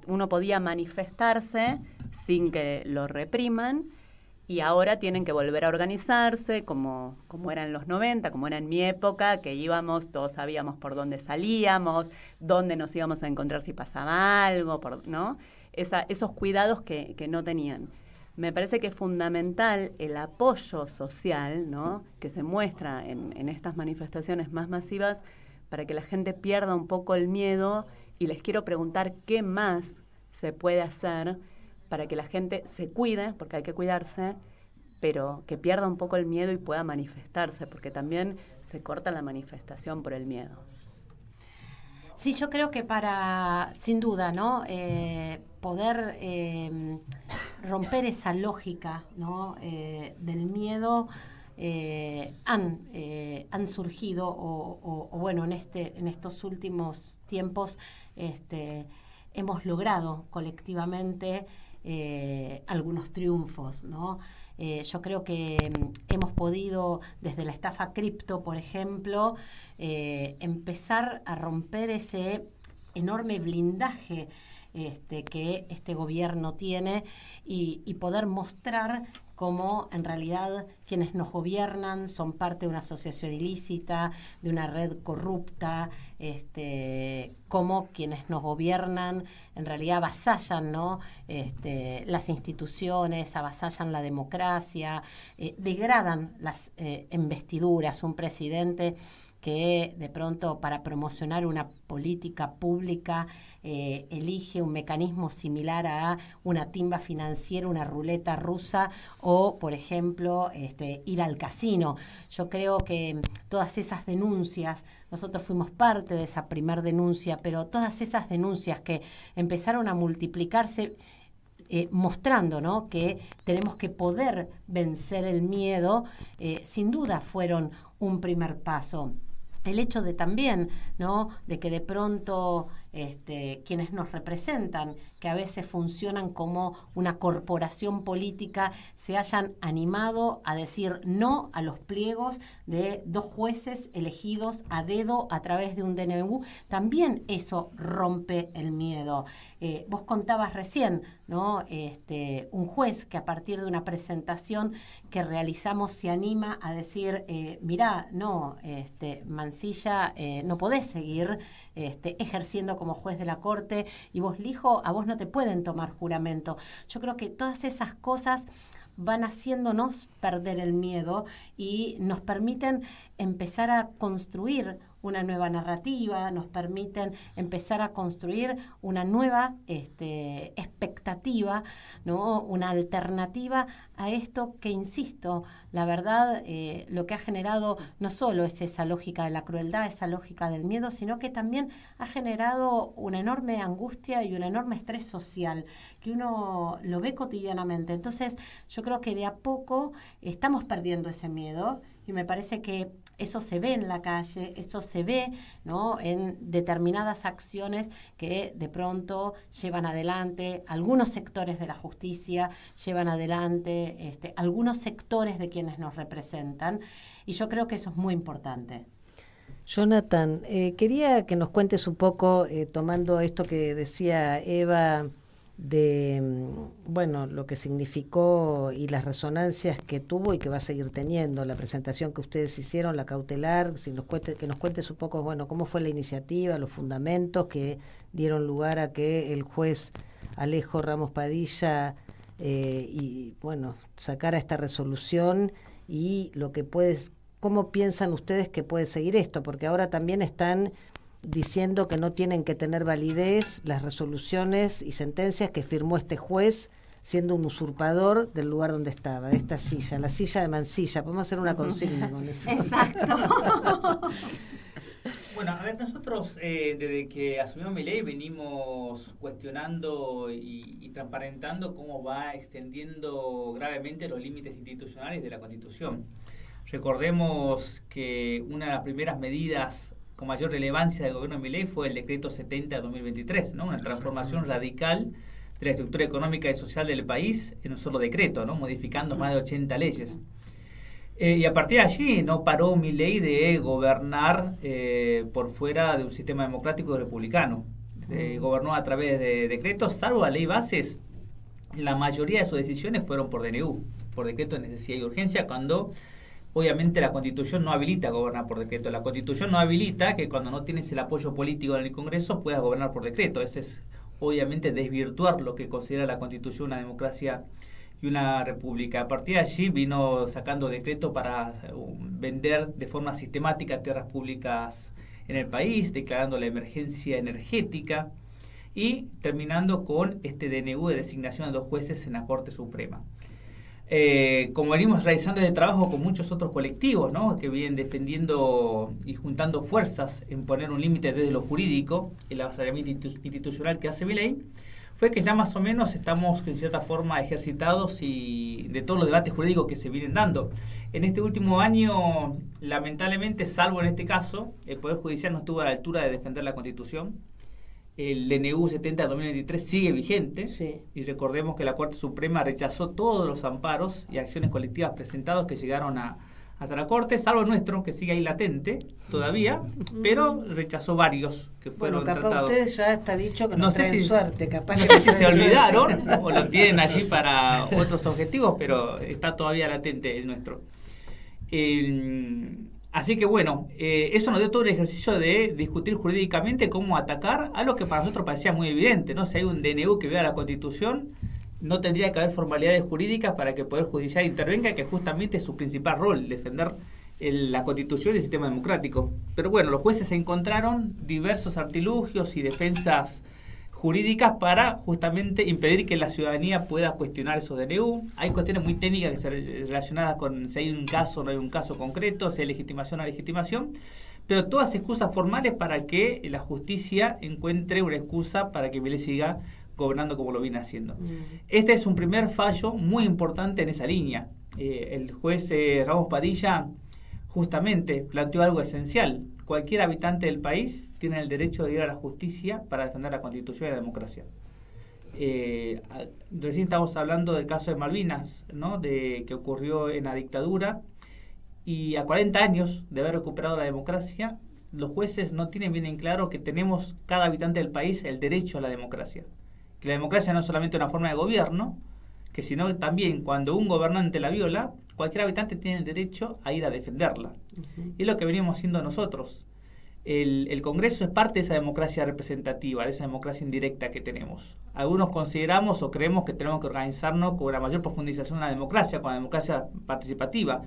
uno podía manifestarse sin que lo repriman, y ahora tienen que volver a organizarse como era en los 90, como era en mi época, que íbamos, todos sabíamos por dónde salíamos, dónde nos íbamos a encontrar si pasaba algo, ¿no? Esos cuidados que no tenían. Me parece que es fundamental el apoyo social, ¿no?, que se muestra en estas manifestaciones más masivas para que la gente pierda un poco el miedo, y les quiero preguntar qué más se puede hacer para que la gente se cuide, porque hay que cuidarse, pero que pierda un poco el miedo y pueda manifestarse, porque también se corta la manifestación por el miedo. Sí, yo creo que sin duda, ¿no?, poder romper esa lógica, ¿no?, del miedo, han surgido o bueno, en estos últimos tiempos hemos logrado colectivamente algunos triunfos, ¿no? Yo creo que hemos podido, desde la estafa cripto, por ejemplo, empezar a romper ese enorme blindaje que este gobierno tiene y poder mostrar cómo en realidad quienes nos gobiernan son parte de una asociación ilícita, de una red corrupta, cómo quienes nos gobiernan en realidad avasallan, ¿no?, las instituciones, avasallan la democracia, degradan las investiduras. Un presidente que de pronto, para promocionar una política pública, elige un mecanismo similar a una timba financiera, una ruleta rusa, o, por ejemplo, ir al casino. Yo creo que todas esas denuncias, nosotros fuimos parte de esa primer denuncia, pero todas esas denuncias que empezaron a multiplicarse, mostrando, ¿no?, que tenemos que poder vencer el miedo, sin duda fueron un primer paso. El hecho de también, ¿no?, de que de pronto quienes nos representan, que a veces funcionan como una corporación política, se hayan animado a decir no a los pliegos de 2 jueces elegidos a dedo a través de un DNU, también eso rompe el miedo. Vos contabas recién, ¿no?, un juez que a partir de una presentación que realizamos se anima a decir, mirá, no, Mansilla, no podés seguir ejerciendo como juez de la Corte, y vos, Lijo, a vos no te pueden tomar juramento. Yo creo que todas esas cosas van haciéndonos perder el miedo y nos permiten empezar a construir una nueva narrativa, nos permiten empezar a construir una nueva expectativa, ¿no?, una alternativa a esto que, insisto, la verdad, lo que ha generado no solo es esa lógica de la crueldad, esa lógica del miedo, sino que también ha generado una enorme angustia y un enorme estrés social que uno lo ve cotidianamente. Entonces, yo creo que de a poco estamos perdiendo ese miedo, y me parece que eso se ve en la calle, eso se ve, ¿no?, en determinadas acciones que de pronto llevan adelante algunos sectores de la justicia, llevan adelante algunos sectores de quienes nos representan, y yo creo que eso es muy importante. Jonathan, quería que nos cuentes un poco, tomando esto que decía Eva, de lo que significó y las resonancias que tuvo y que va a seguir teniendo la presentación que ustedes hicieron, la cautelar, que nos cuentes un poco, cómo fue la iniciativa, los fundamentos que dieron lugar a que el juez Alejo Ramos Padilla sacara esta resolución, y cómo piensan ustedes que puede seguir esto, porque ahora también están diciendo que no tienen que tener validez las resoluciones y sentencias que firmó este juez siendo un usurpador del lugar donde estaba, de esta silla, la silla de Mansilla. Podemos hacer una consigna con eso. Exacto. Bueno, a ver, nosotros desde que asumió Milei venimos cuestionando y transparentando cómo va extendiendo gravemente los límites institucionales de la Constitución. Recordemos que una de las primeras medidas con mayor relevancia del gobierno de Milei fue el decreto 70 de 2023, ¿no? Una transformación radical de la estructura económica y social del país en un solo decreto, ¿no? Modificando más de 80 leyes. Y a partir de allí no paró Milei de gobernar por fuera de un sistema democrático y republicano. Gobernó a través de decretos, salvo la ley bases, la mayoría de sus decisiones fueron por DNU, por decreto de necesidad y urgencia, cuando obviamente la Constitución no habilita gobernar por decreto. La Constitución no habilita que cuando no tienes el apoyo político en el Congreso puedas gobernar por decreto. Ese es obviamente desvirtuar lo que considera la Constitución una democracia y una república. A partir de allí vino sacando decretos para vender de forma sistemática tierras públicas en el país, declarando la emergencia energética y terminando con este DNU de designación de 2 jueces en la Corte Suprema. Como venimos realizando el trabajo con muchos otros colectivos, ¿no? Que vienen defendiendo y juntando fuerzas en poner un límite desde lo jurídico, el avasallamiento institucional que hace Milei, fue que ya más o menos estamos en cierta forma ejercitados y de todos los debates jurídicos que se vienen dando. En este último año, lamentablemente, salvo en este caso, el Poder Judicial no estuvo a la altura de defender la Constitución. El DNU 70 de 2023 sigue vigente, sí. Y recordemos que la Corte Suprema rechazó todos los amparos y acciones colectivas presentados que llegaron hasta la Corte, salvo el nuestro, que sigue ahí latente todavía, pero rechazó varios que fueron tratados. Capaz ustedes ya está dicho que no traen sé suerte, capaz no que sé si se olvidaron o lo tienen allí para otros objetivos, pero está todavía latente el nuestro. Así que bueno, eso nos dio todo el ejercicio de discutir jurídicamente cómo atacar a lo que para nosotros parecía muy evidente, ¿no? Si hay un DNU que viola la Constitución, no tendría que haber formalidades jurídicas para que el Poder Judicial intervenga, que justamente es su principal rol, defender la Constitución y el sistema democrático. Pero bueno, los jueces encontraron diversos artilugios y defensas jurídicas para justamente impedir que la ciudadanía pueda cuestionar esos DNU. Hay cuestiones muy técnicas que se relacionadas con si hay un caso o no hay un caso concreto, si hay legitimación o no legitimación, pero todas excusas formales para que la justicia encuentre una excusa para que Milei siga gobernando como lo viene haciendo. Este es un primer fallo muy importante en esa línea. El juez Ramos Padilla justamente planteó algo esencial. Cualquier habitante del país tiene el derecho de ir a la justicia para defender la Constitución y la democracia. Recién estamos hablando del caso de Malvinas, ¿no? Que ocurrió en la dictadura, y a 40 años de haber recuperado la democracia, los jueces no tienen bien en claro que tenemos cada habitante del país el derecho a la democracia. Que la democracia no es solamente una forma de gobierno, que sino también cuando un gobernante la viola, cualquier habitante tiene el derecho a ir a defenderla. Y es lo que venimos haciendo nosotros. El Congreso es parte de esa democracia representativa, de esa democracia indirecta que tenemos. Algunos consideramos o creemos que tenemos que organizarnos con una mayor profundización de la democracia, con la democracia participativa.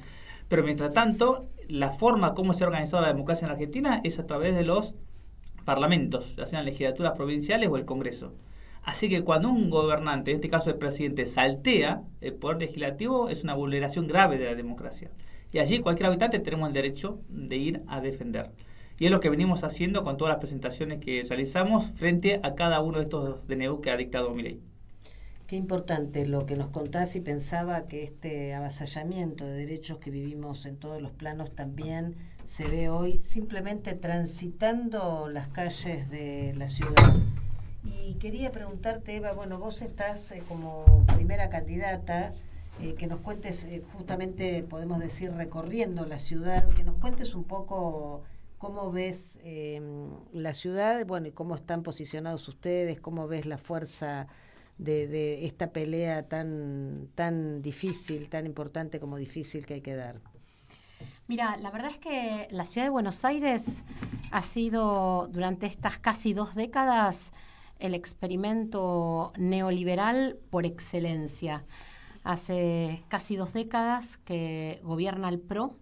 Pero mientras tanto, la forma como se ha organizado la democracia en Argentina es a través de los parlamentos, ya sean legislaturas provinciales o el Congreso. Así que cuando un gobernante, en este caso el presidente, saltea el poder legislativo, es una vulneración grave de la democracia. Y allí cualquier habitante tenemos el derecho de ir a defender. Y es lo que venimos haciendo con todas las presentaciones que realizamos frente a cada uno de estos DNU que ha dictado Milei. Qué importante lo que nos contás, y pensaba que este avasallamiento de derechos que vivimos en todos los planos también se ve hoy simplemente transitando las calles de la ciudad. Y quería preguntarte, Eva, bueno, vos estás como primera candidata, que nos cuentes, justamente podemos decir recorriendo la ciudad, que nos cuentes un poco cómo ves la ciudad, bueno, y cómo están posicionados ustedes, cómo ves la fuerza de esta pelea tan difícil, tan importante como difícil que hay que dar. Mira, la verdad es que la ciudad de Buenos Aires ha sido durante estas casi 2 décadas el experimento neoliberal por excelencia. Hace casi 2 décadas que gobierna el PRO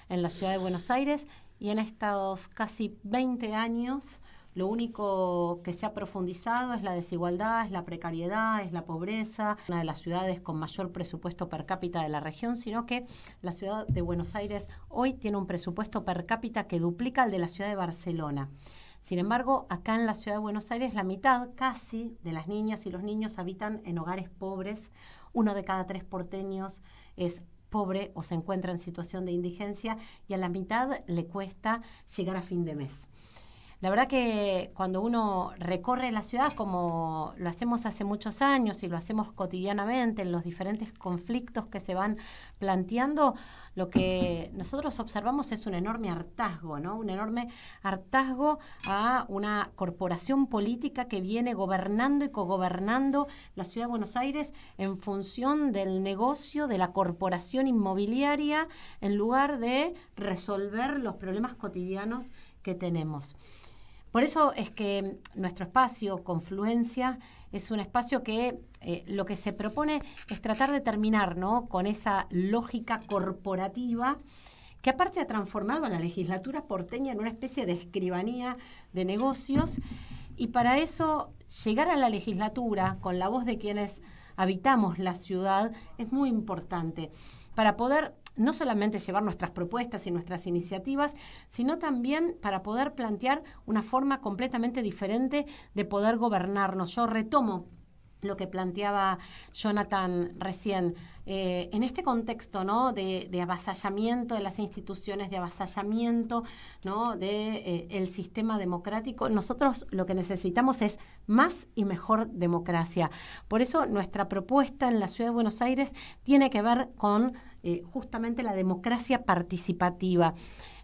en la ciudad de Buenos Aires, y en estos casi 20 años lo único que se ha profundizado es la desigualdad, es la precariedad, es la pobreza, una de las ciudades con mayor presupuesto per cápita de la región, sino que la ciudad de Buenos Aires hoy tiene un presupuesto per cápita que duplica el de la ciudad de Barcelona. Sin embargo, acá en la ciudad de Buenos Aires, la mitad casi de las niñas y los niños habitan en hogares pobres. 1 de cada 3 porteños es pobre o se encuentra en situación de indigencia y a la mitad le cuesta llegar a fin de mes. La verdad que cuando uno recorre la ciudad, como lo hacemos hace muchos años y lo hacemos cotidianamente en los diferentes conflictos que se van planteando, lo que nosotros observamos es un enorme hartazgo, ¿no? Un enorme hartazgo a una corporación política que viene gobernando y cogobernando la ciudad de Buenos Aires en función del negocio de la corporación inmobiliaria en lugar de resolver los problemas cotidianos que tenemos. Por eso es que nuestro espacio, Confluencia, es un espacio que lo que se propone es tratar de terminar, ¿no?, con esa lógica corporativa que aparte ha transformado a la legislatura porteña en una especie de escribanía de negocios, y para eso llegar a la legislatura con la voz de quienes habitamos la ciudad es muy importante, para poder no solamente llevar nuestras propuestas y nuestras iniciativas, sino también para poder plantear una forma completamente diferente de poder gobernarnos. Yo retomo lo que planteaba Jonathan recién. En este contexto, ¿no?, de avasallamiento de las instituciones, de avasallamiento, ¿no?, de el sistema democrático, nosotros lo que necesitamos es más y mejor democracia. Por eso nuestra propuesta en la Ciudad de Buenos Aires tiene que ver con justamente la democracia participativa.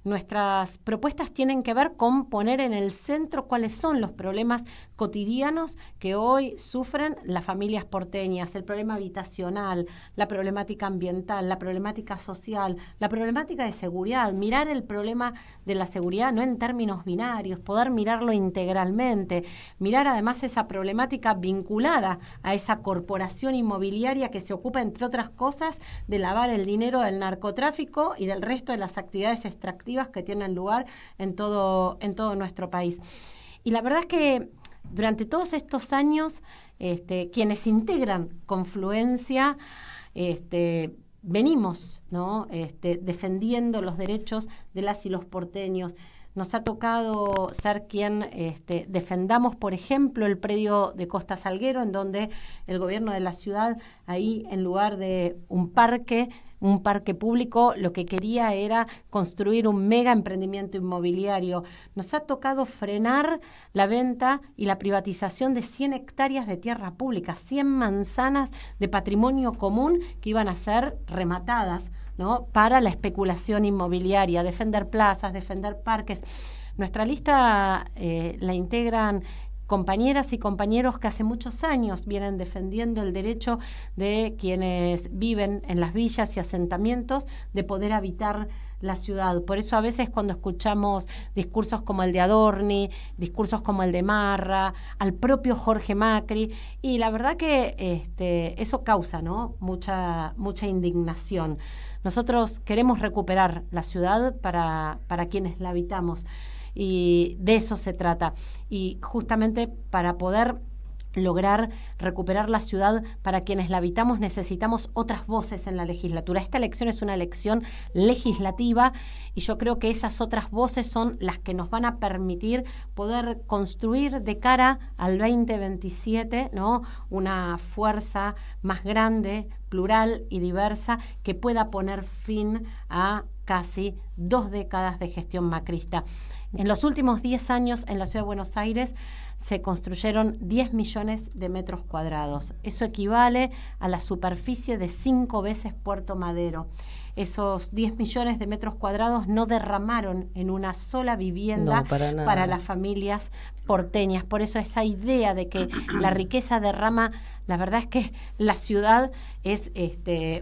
Nuestras propuestas tienen que ver con poner en el centro cuáles son los problemas cotidianos que hoy sufren las familias porteñas, el problema habitacional, la problemática ambiental, la problemática social, la problemática de seguridad, mirar el problema de la seguridad no en términos binarios, poder mirarlo integralmente, mirar además esa problemática vinculada a esa corporación inmobiliaria que se ocupa, entre otras cosas, de lavar el dinero del narcotráfico y del resto de las actividades extractivas que tienen lugar en todo nuestro país. Y la verdad es que durante todos estos años, quienes integran Confluencia, venimos, ¿no?, defendiendo los derechos de las y los porteños. Nos ha tocado ser quien defendamos, por ejemplo, el predio de Costa Salguero, en donde el gobierno de la ciudad, ahí en lugar de un parque público, lo que quería era construir un mega emprendimiento inmobiliario. Nos ha tocado frenar la venta y la privatización de 100 hectáreas de tierra pública, 100 manzanas de patrimonio común que iban a ser rematadas, ¿no?, para la especulación inmobiliaria, defender plazas, defender parques. Nuestra lista la integran compañeras y compañeros que hace muchos años vienen defendiendo el derecho de quienes viven en las villas y asentamientos de poder habitar la ciudad. Por eso a veces cuando escuchamos discursos como el de Adorni, discursos como el de Marra, al propio Jorge Macri, y la verdad que eso causa, ¿no?, mucha indignación. Nosotros queremos recuperar la ciudad para quienes la habitamos, y de eso se trata. Y justamente para poder lograr recuperar la ciudad para quienes la habitamos necesitamos otras voces en la legislatura. Esta elección es una elección legislativa y yo creo que esas otras voces son las que nos van a permitir poder construir de cara al 2027, ¿no?, una fuerza más grande, plural y diversa que pueda poner fin a casi 2 décadas de gestión macrista. En los últimos 10 años en la Ciudad de Buenos Aires se construyeron 10 millones de metros cuadrados. Eso equivale a la superficie de 5 veces Puerto Madero. Esos 10 millones de metros cuadrados no derramaron en una sola vivienda para las familias porteñas. Por eso esa idea de que la riqueza derrama, la verdad es que la ciudad es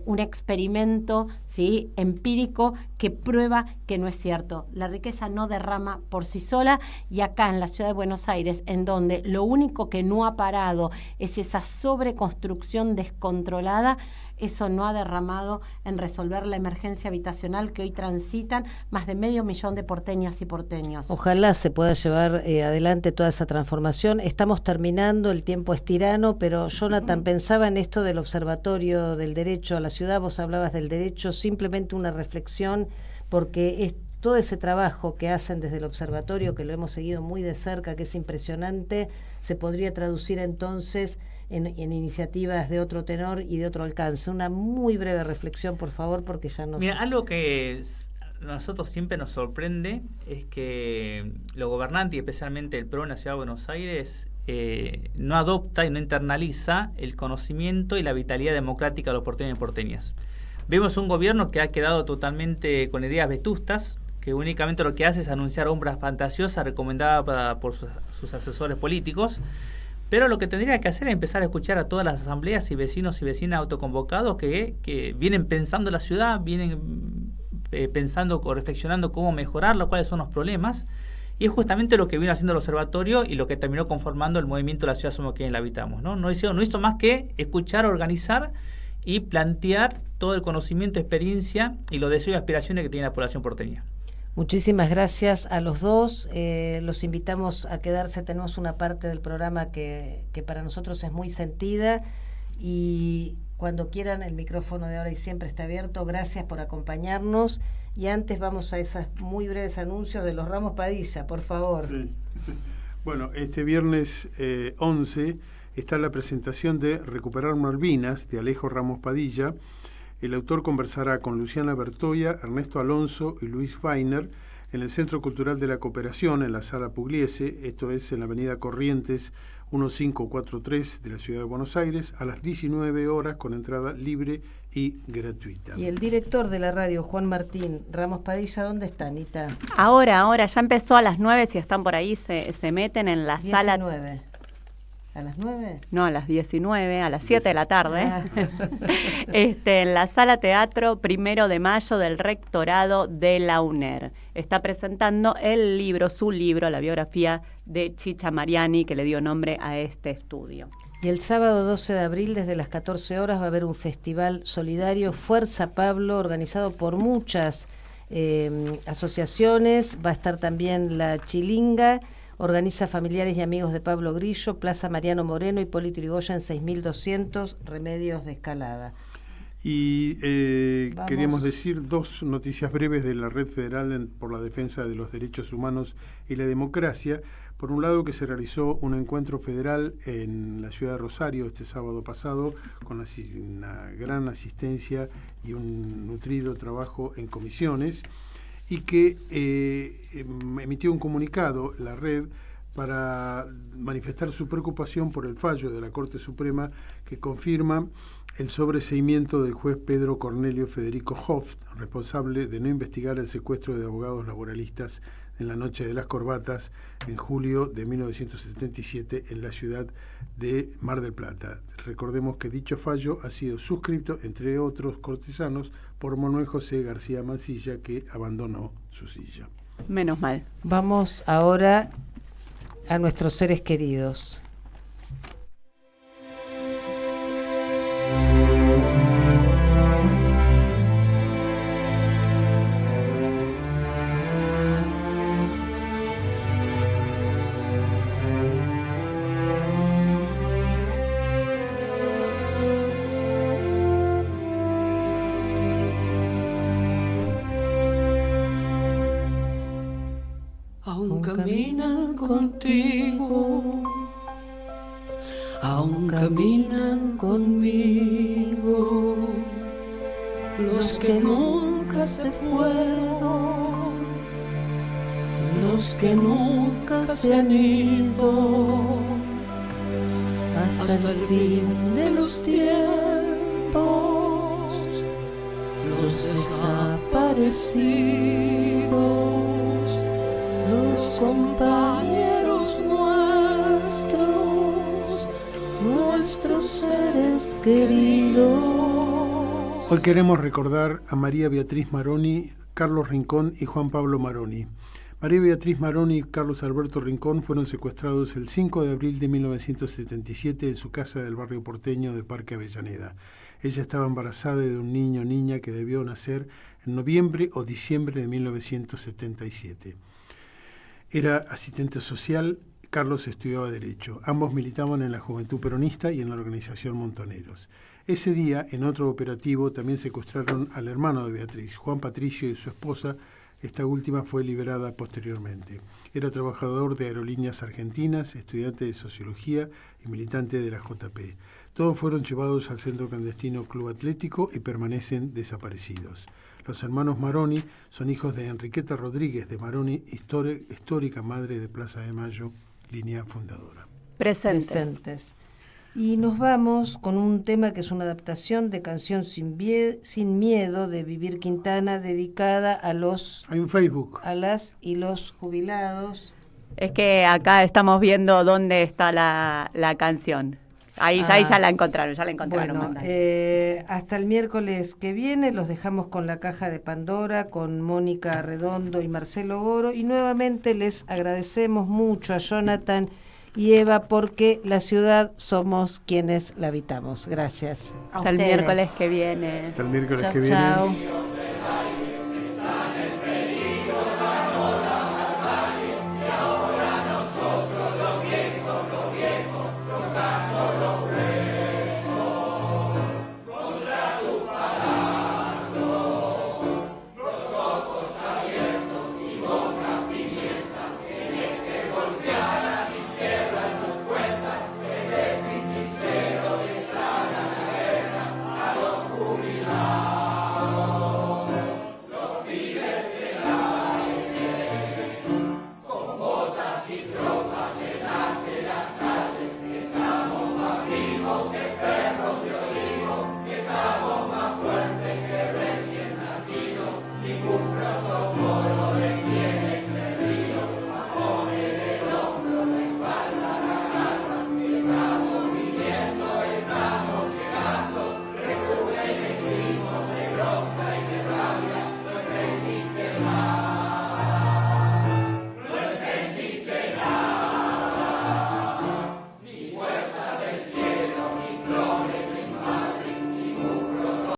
un experimento, ¿sí?, empírico que prueba que no es cierto. La riqueza no derrama por sí sola, y acá en la Ciudad de Buenos Aires, en donde lo único que no ha parado es esa sobreconstrucción descontrolada, eso no ha derramado en resolver la emergencia habitacional que hoy transitan más de 500.000 de porteñas y porteños. Ojalá se pueda llevar adelante toda esa transformación. Estamos terminando, el tiempo es tirano, pero Jonathan, pensaba en esto del Observatorio del Derecho a la Ciudad, vos hablabas del derecho, simplemente una reflexión, porque es todo ese trabajo que hacen desde el observatorio, que lo hemos seguido muy de cerca, que es impresionante, se podría traducir entonces en iniciativas de otro tenor y de otro alcance. Una muy breve reflexión, por favor, porque ya nos... Mira, algo que a nosotros siempre nos sorprende es que los gobernantes, y especialmente el PRO en la Ciudad de Buenos Aires, no adopta y no internaliza el conocimiento y la vitalidad democrática de los porteños y porteñas. Vemos un gobierno que ha quedado totalmente con ideas vetustas, que únicamente lo que hace es anunciar obras fantasiosas recomendadas por sus asesores políticos, pero lo que tendría que hacer es empezar a escuchar a todas las asambleas y vecinos y vecinas autoconvocados que vienen pensando la ciudad, vienen pensando o reflexionando cómo mejorarla, cuáles son los problemas, y es justamente lo que vino haciendo el observatorio y lo que terminó conformando el movimiento de la ciudad Somos Quienes la Habitamos, ¿no? No hizo más que escuchar, organizar y plantear todo el conocimiento, experiencia y los deseos y aspiraciones que tiene la población porteña. Muchísimas gracias a los dos. Los invitamos a quedarse. Tenemos una parte del programa que para nosotros es muy sentida, y cuando quieran el micrófono de Ahora y Siempre está abierto. Gracias por acompañarnos, y antes vamos a esos muy breves anuncios de los Ramos Padilla, por favor. Sí. Bueno, este viernes 11 está la presentación de Recuperar Malvinas, de Alejo Ramos Padilla. El autor conversará con Luciana Bertoia, Ernesto Alonso y Luis Feiner en el Centro Cultural de la Cooperación, en la Sala Pugliese, esto es en la avenida Corrientes 1543 de la Ciudad de Buenos Aires, a las 19 horas, con entrada libre y gratuita. Y el director de la radio, Juan Martín Ramos Padilla, ¿dónde está, Anita? Ahora, ya empezó a las 9, si están por ahí, se meten en la 19. sala... ¿A las 9? No, a las 19, a las 7 de la tarde. Ah. En la Sala Teatro 1 de Mayo del Rectorado de la UNER. Está presentando su libro, la biografía de Chicha Mariani, que le dio nombre a este estudio. Y el sábado 12 de abril, desde las 14 horas, va a haber un festival solidario, Fuerza Pablo, organizado por muchas asociaciones. Va a estar también la Chilinga. Organiza familiares y amigos de Pablo Grillo, Plaza Mariano Moreno, Hipólito Yrigoyen 6200, Remedios de Escalada. Y queríamos decir dos noticias breves de la Red Federal por la Defensa de los Derechos Humanos y la Democracia. Por un lado, que se realizó un encuentro federal en la ciudad de Rosario este sábado pasado, con una gran asistencia y un nutrido trabajo en comisiones, y que emitió un comunicado la red para manifestar su preocupación por el fallo de la Corte Suprema que confirma el sobreseimiento del juez Pedro Cornelio Federico Hoff, responsable de no investigar el secuestro de abogados laboralistas en la Noche de las Corbatas en julio de 1977 en la ciudad de Mar del Plata. Recordemos que dicho fallo ha sido suscrito, entre otros cortesanos, por Manuel José García Mansilla, que abandonó su silla. Menos mal. Vamos ahora a nuestros seres queridos. Aún caminan contigo, aún caminan conmigo, los que nunca se fueron, los que nunca se han ido, hasta el fin de los tiempos, los desaparecidos, los compañeros nuestros seres queridos. Hoy queremos recordar a María Beatriz Maroni, Carlos Rincón y Juan Pablo Maroni. María Beatriz Maroni y Carlos Alberto Rincón fueron secuestrados el 5 de abril de 1977 en su casa del barrio porteño de Parque Avellaneda. Ella estaba embarazada de un niño o niña que debió nacer en noviembre o diciembre de 1977. Era asistente social, Carlos estudiaba Derecho. Ambos militaban en la Juventud Peronista y en la organización Montoneros. Ese día, en otro operativo, también secuestraron al hermano de Beatriz, Juan Patricio, y su esposa. Esta última fue liberada posteriormente. Era trabajador de Aerolíneas Argentinas, estudiante de Sociología y militante de la JP. Todos fueron llevados al centro clandestino Club Atlético y permanecen desaparecidos. Los hermanos Maroni son hijos de Enriqueta Rodríguez de Maroni, histórica madre de Plaza de Mayo, línea fundadora. Presentes. Y nos vamos con un tema que es una adaptación de Canción Sin Miedo de Vivir Quintana, dedicada a los... Hay un Facebook. A las y los jubilados. Es que acá estamos viendo dónde está la canción. Ahí ya la encontraron, Bueno, hasta el miércoles que viene los dejamos con La Caja de Pandora, con Mónica Redondo y Marcelo Goro, y nuevamente les agradecemos mucho a Jonathan y Eva, porque la ciudad somos quienes la habitamos. Gracias. Hasta el miércoles que viene. Hasta el miércoles que viene. Chao.